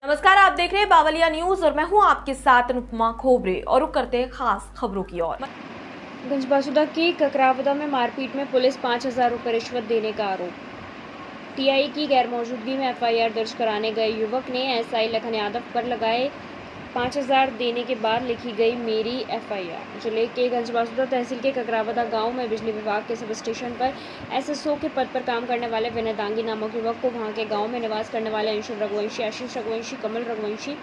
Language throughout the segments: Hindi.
नमस्कार, आप देख रहे हैं बावलिया न्यूज और मैं हूं आपके साथ अनुपमा खोबरे और रुक करते हैं खास खबरों की ओर। गंजबासुदा की ककरावदा में मारपीट में पुलिस 5,000 रुपये रिश्वत देने का आरोप। टीआई की गैरमौजूदगी में एफआईआर दर्ज कराने गए युवक ने एसआई लखन यादव पर लगाए 5,000 देने के बाद लिखी गई मेरी एफआईआर। जिले के गंजबासुदा तहसील के ककरावदा गांव में बिजली विभाग के सब स्टेशन पर एसएसओ के पद पर काम करने वाले विनय दांगी नामक युवक को वहां के गांव में निवास करने वाले अंशुल रघुवंशी, आशीष रघुवंशी, कमल रघुवंशी,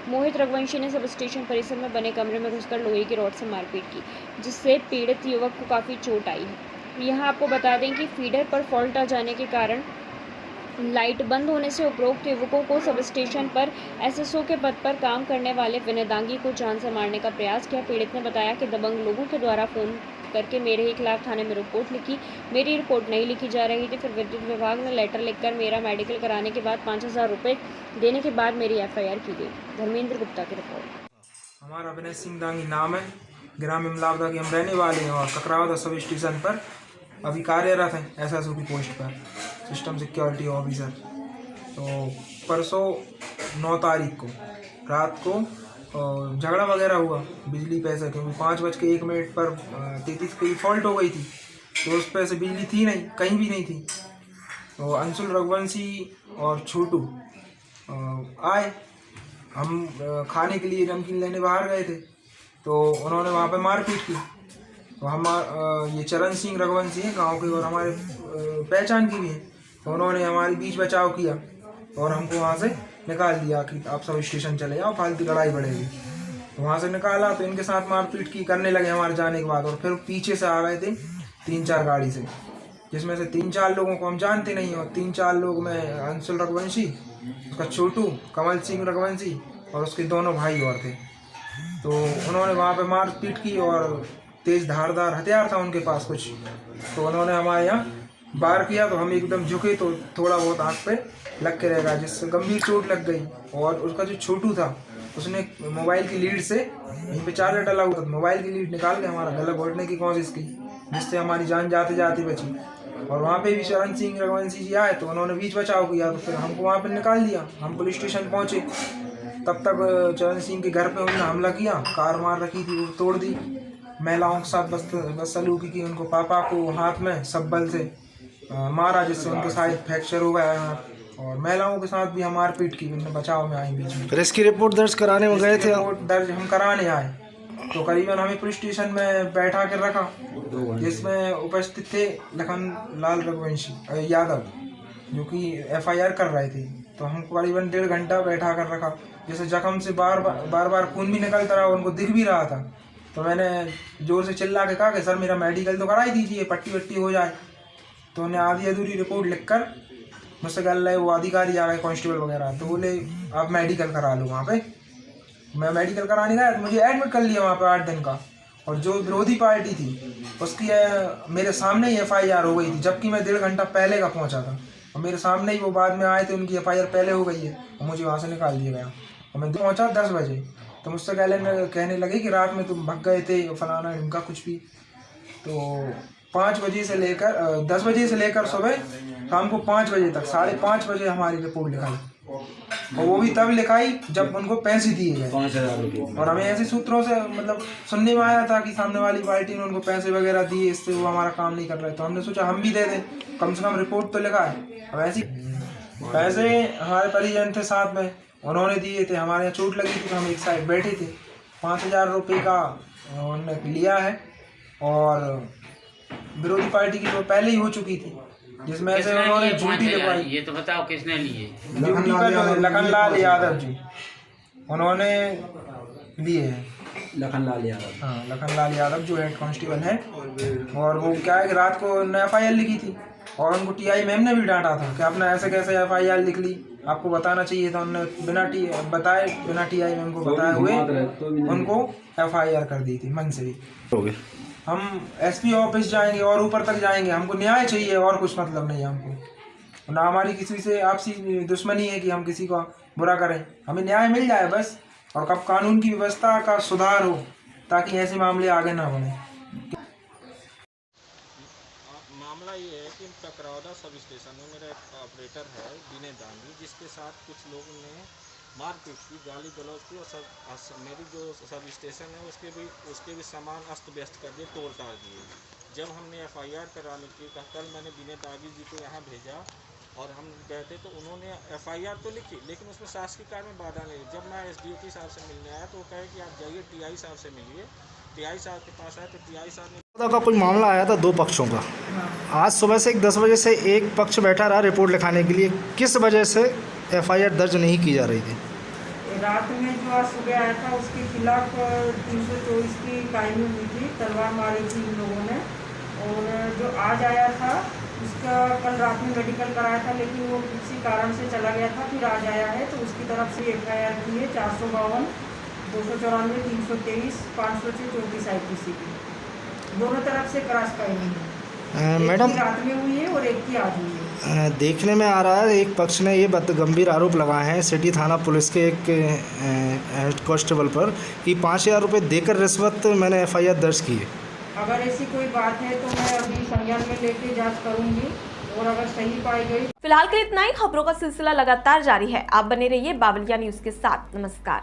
मोहित रघुवंशी ने सब स्टेशन परिसर में बने कमरे में घुसकर लोहे की रॉड से मारपीट की, जिससे पीड़ित युवक को काफ़ी चोट आई है। यहाँ आपको बता दें कि फीडर पर फॉल्ट आ जाने के कारण लाइट बंद होने से उपरोक्त युवकों को सब स्टेशन पर एसएसओ के पद पर काम करने वाले विनय दांगी को जान से मारने का प्रयास किया। पीड़ित ने बताया कि दबंग लोगों के द्वारा फ़ोन करके मेरे ही खिलाफ थाने में रिपोर्ट लिखी, मेरी रिपोर्ट नहीं लिखी जा रही थी। फिर विद्युत विभाग ने लेटर लिखकर मेरा मेडिकल कराने के बाद 5,000 रुपये देने के बाद मेरी एफआईआर की गई। धर्मेंद्र गुप्ता की रिपोर्ट। हमारा विनय सिंह दांगी नाम है, ग्राम इमलावदा के हम रहने वाले हैं और ककरावदा सब स्टेशन पर अभी कार्यरत हैं एसएसओ की पोस्ट पर, सिस्टम सिक्योरिटी ऑफिसर। तो परसों 9 तारीख को रात को झगड़ा वगैरह हुआ बिजली पैसे, क्योंकि 5:01 पर 33 की फॉल्ट हो गई थी, तो उस पैसे बिजली थी नहीं, कहीं भी नहीं थी। तो अंशुल रघुवंशी और छोटू आए, हम खाने के लिए नमकीन लेने बाहर गए थे, तो उन्होंने वहाँ पे मारपीट की। तो हम ये चरण सिंह रघुवंशी हैं गांव के और हमारे पहचान की भी हैं, तो उन्होंने हमारी बीच बचाव किया और हमको वहाँ से निकाल दिया कि आप सब स्टेशन चले जाओ, फालतू लड़ाई बढ़ेगी। तो वहाँ से निकाला तो इनके साथ मारपीट की करने लगे हमारे जाने के बाद, और फिर पीछे से आ गए थे 3-4 गाड़ी से, जिसमें से 3-4 लोगों को हम जानते नहीं, और 3-4 लोग में अंशुल रघुवंशी, उसका छोटू, कमल सिंह रघुवंशी और उसके दोनों भाई और थे। तो उन्होंने वहाँ पे मारपीट की और तेज धारदार हथियार था उनके पास कुछ, तो उन्होंने हमारे यहाँ वार किया। तो हम एकदम झुके तो थोड़ा बहुत आँख पे लग के रह गया, जिससे गंभीर चोट लग गई। और उसका जो छोटू था उसने मोबाइल की लीड से, यहीं पे चार्जर डला हुआ था, मोबाइल की लीड निकाल के हमारा गला घोटने की कोशिश की, जिससे हमारी जान जाते जाते बची। और वहाँ पे भी चरण सिंह रघुवंशी जी आए, तो उन्होंने बीच बचाव किया, तो फिर हमको वहाँ पे निकाल दिया। हम पुलिस स्टेशन पहुँचे, तब तक चरण सिंह के घर पे उन्होंने हमला किया, कार मार रखी थी वो तोड़ दी, महिलाओं के साथ बदसलूकी की, उनको पापा को हाथ में सब्बल से मारा, जिससे उनके शायद फ्रैक्चर हो गया है, और महिलाओं के साथ भी हम मारपीट की, उनने बचाव में आई बीच में। फिर इसकी रिपोर्ट दर्ज कराने में गए थे? रिपोर्ट दर्ज हम कराने आए, तो करीबन हमें पुलिस स्टेशन में बैठा कर रखा, जिसमें उपस्थित थे लखन लाल रघुवंशी यादव, जो कि एफआईआर कर रहे थे। तो हमको करीबन 1.5 घंटा बैठा कर रखा, जैसे जख्म से बार बार खून भी निकलता रहा, उनको दिख भी रहा था। तो मैंने जोर से चिल्ला के कहा कि सर मेरा मेडिकल तो करा ही दीजिए, पट्टी वट्टी हो जाए। तो उन्हें आधी अधूरी रिपोर्ट लिखकर मुझसे कल रहे, वो अधिकारी आ गए कांस्टेबल वगैरह, तो बोले आप मेडिकल करा लो वहाँ पे। मैं मेडिकल कराने गया तो मुझे एडमिट कर लिया वहाँ पे 8 दिन का। और जो विरोधी पार्टी थी उसकी मेरे सामने ही एफआईआर हो गई थी, जबकि मैं 1.5 घंटा पहले का पहुँचा था, और मेरे सामने ही वो बाद में आए थे, उनकी एफआईआर पहले हो गई है, और मुझे वहाँ से निकाल दिया गया। और मैं पहुँचा 10 बजे, तो मुझसे कहने लगे कि रात में तुम भग गए थे, फलाना इनका कुछ भी। तो 5 बजे से लेकर 10 बजे से लेकर सुबह शाम को 5 बजे तक, 5:30 बजे हमारी रिपोर्ट लिखाई, और वो भी तब लिखाई जब उनको पैसे दिए गए 5,000 रुपये। और हमें ऐसे सूत्रों से मतलब सुनने में आया था कि सामने वाली पार्टी ने उनको पैसे वगैरह दिए, इससे वो हमारा काम नहीं कर रहे। तो हमने सोचा हम भी दे दें, कम से कम रिपोर्ट तो लिखा है। अब ऐसी पैसे हमारे परिजन थे साथ में, उन्होंने दिए थे, हमारे यहाँ चोट लगी थी तो हम एक साइड बैठे थे। 5,000 रुपये का उन्होंने लिया है, और विरोधी पार्टी की तो पहले ही हो चुकी थी, जिसमें से उन्होंने झूठी लिखवाई। ये तो बताओ किसने लिए? लखन लाल यादव जी उन्होंने लिए हैं। लखन लाल यादव, हाँ, लखन लाल यादव जो हेड कांस्टेबल है। और वो क्या है कि रात को एफआईआर लिखी थी, और उनको टीआई मैम ने भी डांटा था कि आपने ऐसे कैसे एफआईआर लिख ली, आपको बताना चाहिए था। उन्होंने बिना टीआई मैम को बताए हुए उनको एफआईआर कर दी थी मन से ही। हम एसपी ऑफिस जाएंगे और ऊपर तक जाएंगे, हमको न्याय चाहिए, और कुछ मतलब नहीं है हमको। ना हमारी किसी से आपसी दुश्मनी है कि हम किसी को बुरा करें, हमें न्याय मिल जाए बस, और कब कानून की व्यवस्था का सुधार हो, ताकि ऐसे मामले आगे ना बढ़े। मामला ये है कि ककरावदा सब स्टेशन में मेरा एक ऑपरेटर है विनय दांगी, जिसके साथ कुछ लोगों ने मारपीट की, गाली गलौज की, और मेरी जो सब स्टेशन है उसके भी सामान अस्त व्यस्त कर दिए, तोड़ ताड़ दिए। जब हमने FIR कराने की कल मैंने विनय दागी जी को यहाँ भेजा और हम गए थे, तो उन्होंने FIR तो लिखी लेकिन उसमें शासकीय कार्य में बाधा नहीं। जब मैं SDOT साहब से मिलने आया तो वो कहे कि आप जाइए TI साहब से मिलिए। TI साहब के पास आए तो TI साहब ने का कोई मामला आया था दो पक्षों का। आज सुबह से 10 बजे से एक पक्ष बैठा रहा रिपोर्ट लिखाने के लिए, किस वजह से FIR दर्ज नहीं की जा रही थी? रात में जो आज सुबह आया था उसके खिलाफ 324 की कायमी हुई थी, तलवार मारी थी इन लोगों ने। और जो आज आया था उसका कल रात में मेडिकल कराया था लेकिन वो किसी कारण से चला गया था, फिर आज आया है तो उसकी तरफ से FIR की है 452, 294, 323, 506, 34 IPC की। दोनों तरफ से क्रॉस कायमी है। मैडम, एक की रात में हुई है और एक की आज हुई है। देखने में आ रहा है एक पक्ष ने ये गंभीर आरोप लगाए हैं सिटी थाना पुलिस के एक हेड कांस्टेबल पर कि 5,000 रुपये देकर रिश्वत मैंने FIR दर्ज की है। अगर ऐसी कोई बात है तो मैं अभी संज्ञान में लेके जांच करूंगी और अगर सही पाई गई। फिलहाल के लिए इतना ही। खबरों का सिलसिला लगातार जारी है। आप बने रहिए बावलिया न्यूज के साथ। नमस्कार।